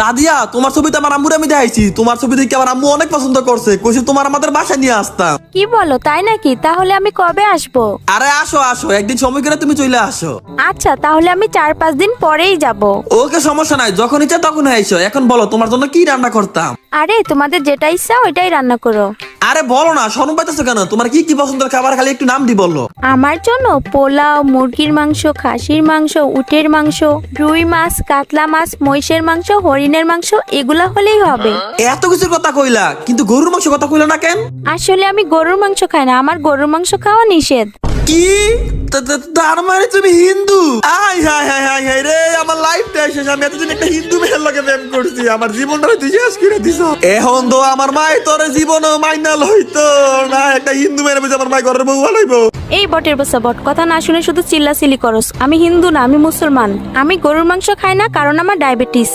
তাদিয়া, তোমার ছবিতে আমার আম্মুর আমি দেখাইছি, তোমার ছবি দেখে আমার আম্মু অনেক পছন্দ করছে, কইছে তোমার আমাদের বাসায় নিয়ে আসতাম। কি বলো, তাই নাকি? তাহলে আমি কবে আসবো? আরে আসো আসো, একদিন সময় করে তুমি চলে আসো। আচ্ছা, তাহলে আমি 4-5 দিন পরেই যাব। ওকে, সমস্যা নাই, যখন ইচ্ছা তখন আইসো। এখন বলো তোমার জন্য কি রান্না করতাম। আরে তোমাদের যেটা ইচ্ছা ওইটাই রান্না করো। আরে বলো না, শরম পাইতেছো কেন? তোমার কি কি পছন্দের খাবার, খালি একটু নাম দি বললো। আমার জন্য পোলাও, মুরগির মাংস, খাসির মাংস, উটের মাংস, রুই মাছ, কাতলা মাছ, মহিষের মাংস, হরিণের মাংস, এগুলা হলেই হবে। এত কিছুর কথা কইলা, কিন্তু গরুর মাংস কথা কইলা না কেন? আসলে আমি গরুর মাংস খাই না, আমার গরুর মাংস খাওয়া নিষেধ। কি? তার মানে তুমি Hindu? I high high high high রে, আমার লাইফটা শেষ। আমি এতদিন একটা হিন্দু মেয়ের লগে প্রেম করছি, আমার জীবনটা তুই শেষ করে দিছ। এখন তো আমার মাই তোর জীবন মাইনা লইতো না, একটা হিন্দু মেয়ের বুঝে আমার মাই ঘরের বউ লইব। এই বটের বসা বট, কথা না শুনে শুধু চিল্লাচিল্লি করস। আমি হিন্দু না, আমি মুসলমান। আমি গরুর মাংস খাই না, কারণ আমার ডায়াবেটিস।